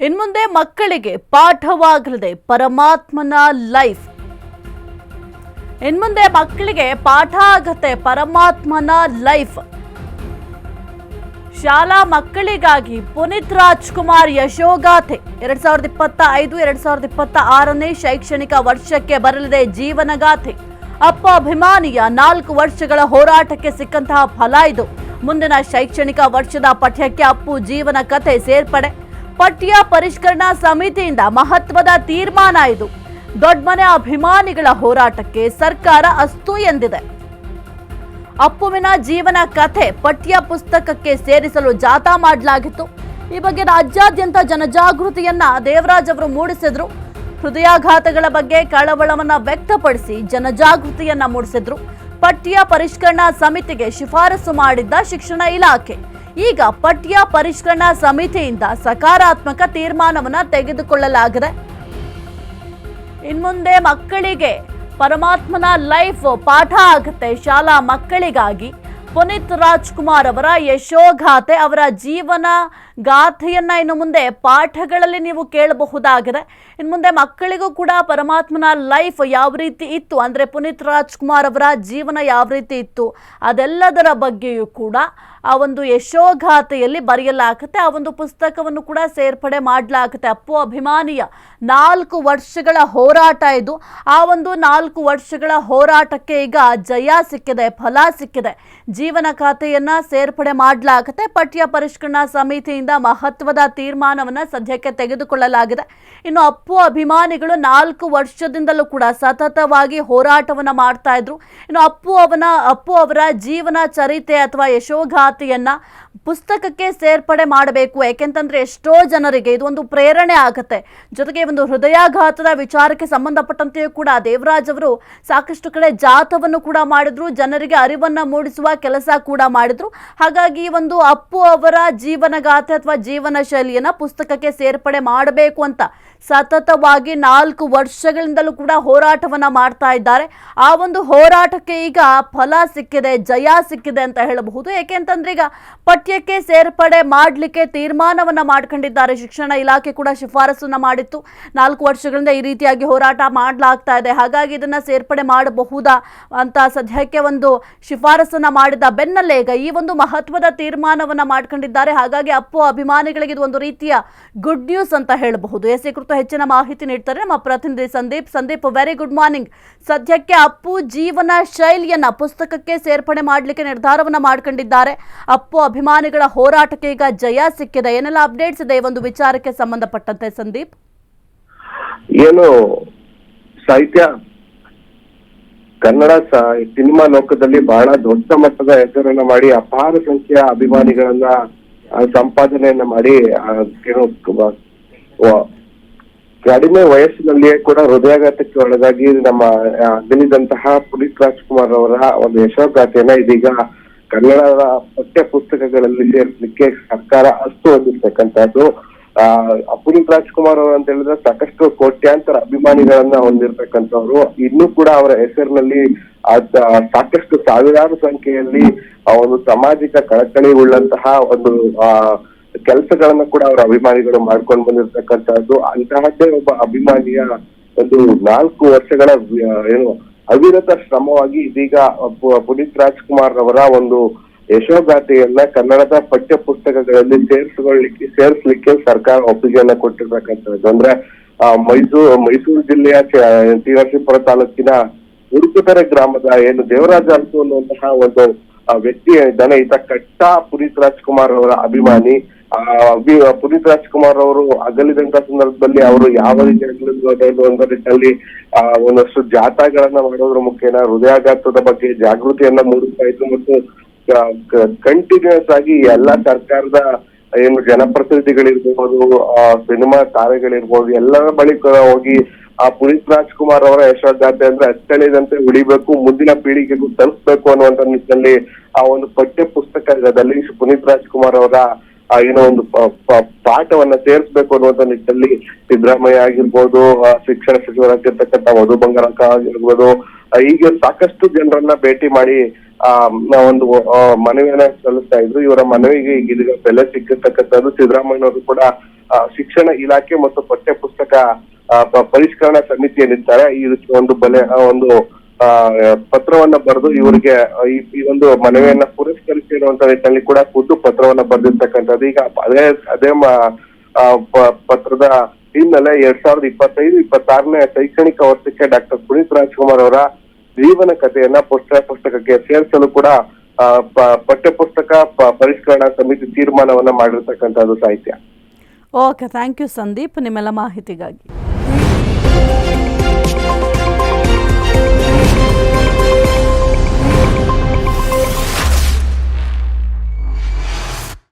ಇನ್ಮುಂದೆ ಮಕ್ಕಳಿಗೆ ಪಾಠವಾಗಲಿದೆ ಪರಮಾತ್ಮನ ಲೈಫ್. ಇನ್ಮುಂದೆ ಮಕ್ಕಳಿಗೆ ಪಾಠ ಆಗತ್ತೆ ಪರಮಾತ್ಮನ ಲೈಫ್. ಶಾಲಾ ಮಕ್ಕಳಿಗಾಗಿ ಪುನೀತ್ ರಾಜ್ಕುಮಾರ್ ಯಶೋಗಾಥೆ 2025-2026ನೇ ಶೈಕ್ಷಣಿಕ ವರ್ಷಕ್ಕೆ ಬರಲಿದೆ ಜೀವನಗಾಥೆ. ಅಪ್ಪ ಅಭಿಮಾನಿಯ 4 ವರ್ಷಗಳ ಹೋರಾಟಕ್ಕೆ ಸಿಕ್ಕಂತಹ ಫಲ ಇದು. ಮುಂದಿನ ಶೈಕ್ಷಣಿಕ ವರ್ಷದ ಪಠ್ಯಕ್ಕೆ ಅಪ್ಪು ಜೀವನ ಕಥೆ ಸೇರ್ಪಡೆ. ಪಠ್ಯ ಪರಿಷ್ಕರಣಾ ಸಮಿತಿಯಿಂದ ಮಹತ್ವದ ತೀರ್ಮಾನ ಇದು. ದೊಡ್ಡಮನೆ ಅಭಿಮಾನಿಗಳ ಹೋರಾಟಕ್ಕೆ ಸರ್ಕಾರ ಅಸ್ತು ಎಂದಿದೆ. ಅಪ್ಪುವಿನ ಜೀವನ ಕಥೆ ಪಠ್ಯ ಪುಸ್ತಕಕ್ಕೆ ಸೇರಿಸಲು ಜಾಥಾ ಮಾಡಲಾಗಿತ್ತು. ಈ ಬಗ್ಗೆ ರಾಜ್ಯಾದ್ಯಂತ ಜನಜಾಗೃತಿಯನ್ನ ದೇವರಾಜ್ ಅವರು ಮೂಡಿಸಿದ್ರು. ಹೃದಯಾಘಾತಗಳ ಬಗ್ಗೆ ಕಳವಳವನ್ನ ವ್ಯಕ್ತಪಡಿಸಿ ಜನಜಾಗೃತಿಯನ್ನ ಮೂಡಿಸಿದ್ರು. ಪಠ್ಯ ಪರಿಷ್ಕರಣಾ ಸಮಿತಿಗೆ ಶಿಫಾರಸು ಮಾಡಿದ್ದ ಶಿಕ್ಷಣ ಇಲಾಖೆ ಈಗ ಪಠ್ಯ ಪರಿಷ್ಕರಣಾ ಸಮಿತಿಯಿಂದ ಸಕಾರಾತ್ಮಕ ತೀರ್ಮಾನವನ್ನ ತೆಗೆದುಕೊಳ್ಳಲಾಗಿದೆ. ಇನ್ಮುಂದೆ ಮಕ್ಕಳಿಗೆ ಪರಮಾತ್ಮನ ಲೈಫ್ ಪಾಠ ಆಗುತ್ತೆ. ಶಾಲಾ ಮಕ್ಕಳಿಗಾಗಿ ಪುನೀತ್ ರಾಜ್ಕುಮಾರ್ ಅವರ ಯಶೋಗಾಥೆ, ಅವರ ಜೀವನ ಗಾಥೆಯನ್ನ ಇನ್ನು ಮುಂದೆ ಪಾಠಗಳಲ್ಲಿ ನೀವು ಕೇಳಬಹುದಾಗಿದೆ. ಇನ್ನು ಮುಂದೆ ಮಕ್ಕಳಿಗೂ ಕೂಡ ಪರಮಾತ್ಮನ ಲೈಫ್ ಯಾವ ರೀತಿ ಇತ್ತು, ಅಂದರೆ ಪುನೀತ್ ರಾಜ್ಕುಮಾರ್ ಅವರ ಜೀವನ ಯಾವ ರೀತಿ ಇತ್ತು, ಅದೆಲ್ಲದರ ಬಗ್ಗೆಯೂ ಕೂಡ ಆ ಒಂದು ಯಶೋಗಾಥೆಯಲ್ಲಿ ಬರೆಯಲಾಗುತ್ತೆ. ಆ ಒಂದು ಪುಸ್ತಕವನ್ನು ಕೂಡ ಸೇರ್ಪಡೆ ಮಾಡಲಾಗುತ್ತೆ. ಅಪ್ಪು ಅಭಿಮಾನಿಯ 4 ವರ್ಷಗಳ ಹೋರಾಟ ಇದು. ಆ ಒಂದು 4 ವರ್ಷಗಳ ಹೋರಾಟಕ್ಕೆ ಈಗ ಜಯ ಸಿಕ್ಕಿದೆ, ಫಲ ಸಿಕ್ಕಿದೆ. ಜೀವನ ಖಾತೆಯನ್ನ ಸೇರ್ಪಡೆ ಮಾಡಲಾಗುತ್ತೆ. ಪಠ್ಯ ಪರಿಷ್ಕರಣಾ ಸಮಿತಿಯಿಂದ ಮಹತ್ವದ ತೀರ್ಮಾನವನ್ನ ಸದ್ಯಕ್ಕೆ ತೆಗೆದುಕೊಳ್ಳಲಾಗಿದೆ. ಇನ್ನು ಅಪ್ಪು ಅಭಿಮಾನಿಗಳು 4 ವರ್ಷದಿಂದಲೂ ಕೂಡ ಸತತವಾಗಿ ಹೋರಾಟವನ್ನ ಮಾಡ್ತಾ ಇದ್ರು. ಇನ್ನು ಅಪ್ಪು ಅವರ ಜೀವನ ಚರಿತೆ ಅಥವಾ ಯಶೋಗಾಥೆಯನ್ನ ಪುಸ್ತಕಕ್ಕೆ ಸೇರ್ಪಡೆ ಮಾಡಬೇಕು. ಯಾಕೆಂತಂದ್ರೆ ಎಷ್ಟೋ ಜನರಿಗೆ ಇದು ಒಂದು ಪ್ರೇರಣೆ ಆಗುತ್ತೆ. ಜೊತೆಗೆ ಒಂದು ಹೃದಯಾಘಾತದ ವಿಚಾರಕ್ಕೆ ಸಂಬಂಧಪಟ್ಟಂತೆಯೂ ಕೂಡ ದೇವರಾಜ್ ಅವರು ಸಾಕಷ್ಟು ಕಡೆ ಜಾಥವನ್ನು ಕೂಡ ಮಾಡಿದ್ರು, ಜನರಿಗೆ ಅರಿವನ್ನ ಮೂಡಿಸುವ ಕೆಲಸ ಕೂಡ ಮಾಡಿದ್ರು. ಹಾಗಾಗಿ ಒಂದು ಅಪ್ಪು ಅವರ ಜೀವನಗಾಥೆ ಅಥವಾ ಜೀವನ ಶೈಲಿಯನ್ನ ಪುಸ್ತಕಕ್ಕೆ ಸೇರ್ಪಡೆ ಮಾಡಬೇಕು ಅಂತ ಸತತವಾಗಿ 4 ವರ್ಷಗಳಿಂದಲೂ ಕೂಡ ಹೋರಾಟವನ್ನ ಮಾಡ್ತಾ ಇದ್ದಾರೆ. ಆ ಒಂದು ಹೋರಾಟಕ್ಕೆ ಈಗ ಫಲ ಸಿಕ್ಕಿದೆ, ಜಯ ಸಿಕ್ಕಿದೆ ಅಂತ ಹೇಳಬಹುದು. ಯಾಕೆಂತಂದ್ರೆ ಈಗ ಪಠ್ಯಕ್ಕೆ ಸೇರ್ಪಡೆ ಮಾಡಲಿಕ್ಕೆ ತೀರ್ಮಾನವನ್ನ ಮಾಡ್ಕೊಂಡಿದ್ದಾರೆ. ಶಿಕ್ಷಣ ಇಲಾಖೆ ಕೂಡ ಶಿಫಾರಸನ್ನ ಮಾಡಿತ್ತು. 4 ವರ್ಷಗಳಿಂದ ಈ ರೀತಿಯಾಗಿ ಹೋರಾಟ ಮಾಡಲಾಗ್ತಾ ಇದೆ, ಹಾಗಾಗಿ ಇದನ್ನ ಸೇರ್ಪಡೆ ಮಾಡಬಹುದಾ ಅಂತ ಸದ್ಯಕ್ಕೆ ಒಂದು ಶಿಫಾರಸನ್ನ ಮಾಡಿದ ಬೆನ್ನಲ್ಲೇ ಈಗ ಈ ಒಂದು ಮಹತ್ವದ ತೀರ್ಮಾನವನ್ನ ಮಾಡ್ಕೊಂಡಿದ್ದಾರೆ. ಹಾಗಾಗಿ ಅಪ್ಪು ಅಭಿಮಾನಿಗಳಿಗೆ ಇದು ಒಂದು ರೀತಿಯ ಗುಡ್ ನ್ಯೂಸ್ ಅಂತ ಹೇಳಬಹುದು. ಎಸ್ ಕುರಿತು ಹೆಚ್ಚಿನ ಮಾಹಿತಿ ನೀಡ್ತಾರೆ ನಮ್ಮ ಪ್ರತಿನಿಧಿ ಸಂದೀಪ್. Very good morning. ಸದ್ಯಕ್ಕೆ ಅಪ್ಪು ಜೀವನ ಶೈಲಿಯನ್ನ ಪುಸ್ತಕಕ್ಕೆ ಸೇರ್ಪಡೆ ಮಾಡಲಿಕ್ಕೆ ನಿರ್ಧಾರವನ್ನ ಮಾಡ್ಕೊಂಡಿದ್ದಾರೆ. ಅಪ್ಪು ಅಭಿಮಾನಿಗಳ ಹೋರಾಟಕ್ಕೆ ಈಗ ಜಯ ಸಿಕ್ಕಿದೆ. ಏನೆಲ್ಲ ಅಪ್ಡೇಟ್ಸ್ ಇದೆ ಈ ಒಂದು ವಿಚಾರಕ್ಕೆ ಸಂಬಂಧಪಟ್ಟಂತೆ ಸಂದೀಪ್? ಏನು ಸಾಹಿತ್ಯ ಕನ್ನಡ ಸಿನಿಮಾ ಲೋಕದಲ್ಲಿ ಬಹಳ ದೊಡ್ಡ ಮಟ್ಟದ ಹೆಸರನ್ನ ಮಾಡಿ ಅಪಾರ ಸಂಖ್ಯೆಯ ಅಭಿಮಾನಿಗಳನ್ನ ಸಂಪಾದನೆಯನ್ನ ಮಾಡಿ ಕಡಿಮೆ ವಯಸ್ಸಿನಲ್ಲಿಯೇ ಕೂಡ ಹೃದಯಾಘಾತಕ್ಕೆ ಒಳಗಾಗಿ ನಮ್ಮ ಅಗಲಿದಂತಹ ಪುನೀತ್ ರಾಜ್ಕುಮಾರ್ ಅವರ ಒಂದು ಯಶೋಗಾಥೆಯನ್ನ ಇದೀಗ ಕನ್ನಡದ ಪಠ್ಯ ಪುಸ್ತಕಗಳಲ್ಲಿ ಸೇರಿಸಲಿಕ್ಕೆ ಸರ್ಕಾರ ಅಸ್ತು ಹೊಂದಿರ್ತಕ್ಕಂಥದ್ದು. ಪುನೀತ್ ರಾಜ್ಕುಮಾರ್ ಅವರು ಅಂತ ಹೇಳಿದ್ರೆ ಸಾಕಷ್ಟು ಕೋಟ್ಯಾಂತರ ಅಭಿಮಾನಿಗಳನ್ನ ಹೊಂದಿರತಕ್ಕಂಥವ್ರು. ಇನ್ನೂ ಕೂಡ ಅವರ ಹೆಸರಿನಲ್ಲಿ ಸಾಕಷ್ಟು ಸಾವಿರಾರು ಸಂಖ್ಯೆಯಲ್ಲಿ ಒಂದು ಸಾಮಾಜಿಕ ಕಳಕಳಿ ಉಳ್ಳಂತಹ ಒಂದು ಕೆಲಸಗಳನ್ನ ಕೂಡ ಅವರ ಅಭಿಮಾನಿಗಳು ಮಾಡ್ಕೊಂಡು ಬಂದಿರತಕ್ಕಂಥದ್ದು. ಅಂತಹದ್ದೇ ಒಬ್ಬ ಅಭಿಮಾನಿಯ ಒಂದು 4 ವರ್ಷಗಳ ಅವಿರತ ಶ್ರಮವಾಗಿ ಇದೀಗ ಪುನೀತ್ ರಾಜ್ಕುಮಾರ್ ಅವರ ಒಂದು ಯಶೋಗಾಥೆಯನ್ನ ಕನ್ನಡದ ಪಠ್ಯ ಪುಸ್ತಕಗಳಲ್ಲಿ ಸೇರಿಸಲಿಕ್ಕೆ ಸರ್ಕಾರ ಒಪ್ಪಿಗೆಯನ್ನ ಕೊಟ್ಟಿರ್ತಕ್ಕಂಥದ್ದು. ಅಂದ್ರೆ ಮೈಸೂರು ಜಿಲ್ಲೆಯ ಶ್ರೀನರಸೀಪುರ ತಾಲೂಕಿನ ಉಡುಪುತರೆ ಗ್ರಾಮದ ಏನು ದೇವರಾಜ ಅರಸು ಅನ್ನುವಂತಹ ಒಂದು ವ್ಯಕ್ತಿ ಇದ್ದಾನೆ. ಈತ ಕಟ್ಟ ಪುನೀತ್ ರಾಜ್ಕುಮಾರ್ ಅವರ ಅಭಿಮಾನಿ. ಪುನೀತ್ ರಾಜ್ಕುಮಾರ್ ಅವರು ಅಗಲಿದಂತ ಸಂದರ್ಭದಲ್ಲಿ ಅವರು ಯಾವ ರೀತಿ ಅಗಲಿದ್ರು ಅನ್ನೋ ನಿಟ್ಟಿನಲ್ಲಿ ಒಂದಷ್ಟು ಜಾಥಾಗಳನ್ನ ಮಾಡೋದ್ರ ಮುಖೇನ ಹೃದಯಾಘಾತದ ಬಗ್ಗೆ ಜಾಗೃತಿಯನ್ನ ಮೂಡಿಸ್ತಾ ಇದ್ರು. ಮತ್ತು ಕಂಟಿನ್ಯೂಸ್ ಆಗಿ ಎಲ್ಲಾ ಸರ್ಕಾರದ ಏನು ಜನಪ್ರತಿನಿಧಿಗಳಿರ್ಬೋದು, ಸಿನಿಮಾ ತಾರೆಗಳಿರ್ಬೋದು, ಎಲ್ಲರ ಬಳಿಕ ಹೋಗಿ ಆ ಪುನೀತ್ ರಾಜ್ಕುಮಾರ್ ಅವರ ಯಶೋಗಾಥೆ ಅಂದ್ರೆ ಅಚ್ಚಳಿದಂತೆ ಉಳಿಬೇಕು, ಮುಂದಿನ ಪೀಳಿಗೆಗೂ ತಲುಪಬೇಕು ಅನ್ನುವಂತ ನಿಟ್ಟಿನಲ್ಲಿ ಆ ಒಂದು ಪಠ್ಯ ಪುಸ್ತಕದಲ್ಲಿ ಪುನೀತ್ ರಾಜ್ಕುಮಾರ್ ಅವರ ಏನೋ ಒಂದು ಪಾಠವನ್ನ ಸೇರಿಸಬೇಕು ಅನ್ನುವಂತ ನಿಟ್ಟಿನಲ್ಲಿ ಸಿದ್ದರಾಮಯ್ಯ ಆಗಿರ್ಬೋದು, ಶಿಕ್ಷಣ ಸಚಿವರಾಗಿರ್ತಕ್ಕಂಥ ಮಧು ಬಂಗಾರಪ್ಪ ಆಗಿರ್ಬೋದು, ಹೀಗೆ ಸಾಕಷ್ಟು ಜನರನ್ನ ಭೇಟಿ ಮಾಡಿ ಒಂದು ಮನವಿಯನ್ನ ಸಲ್ಲಿಸ್ತಾ ಇದ್ರು. ಇವರ ಮನವಿಗೆ ಇದೀಗ ಬೆಲೆ ಸಿಕ್ಕಿರ್ತಕ್ಕಂಥದ್ದು. ಸಿದ್ದರಾಮಯ್ಯನವರು ಕೂಡ ಶಿಕ್ಷಣ ಇಲಾಖೆ ಮತ್ತು ಪಠ್ಯ ಪುಸ್ತಕ ಪರಿಷ್ಕರಣಾ ಸಮಿತಿ ಏನಿರ್ತಾರೆ ಇದಕ್ಕೆ ಒಂದು ಪತ್ರವನ್ನ ಬರೆದು ಇವರಿಗೆ ಈ ಒಂದು ಮನವಿಯನ್ನ ಪುರಸ್ಕರಿಸಿ ಇರುವಂತ ನಿಟ್ಟಿನಲ್ಲಿ ಕೂಡ ಖುದ್ದು ಪತ್ರವನ್ನ ಬರೆದಿರ್ತಕ್ಕಂಥದ್ದು. ಈಗ ಅದೇ ಪತ್ರದ ಹಿನ್ನೆಲೆ 2025-26ನೇ ಶೈಕ್ಷಣಿಕ ವರ್ಷಕ್ಕೆ ಡಾಕ್ಟರ್ ಪುನೀತ್ ರಾಜ್ಕುಮಾರ್ ಅವರ ಜೀವನ ಕಥೆಯನ್ನ ಪುಸ್ತಕಕ್ಕೆ ಸೇರಿಸಲು ಕೂಡ ಪಠ್ಯಪುಸ್ತಕ ಪರಿಷ್ಕರಣಾ ಸಮಿತಿ ತೀರ್ಮಾನವನ್ನ ಮಾಡಿರ್ತಕ್ಕಂಥದ್ದು. ಸಾಹಿತ್ಯ. ಓಕೆ, ಥ್ಯಾಂಕ್ ಯು ಸಂದೀಪ್ ನಿಮ್ಮೆಲ್ಲ ಮಾಹಿತಿಗಾಗಿ.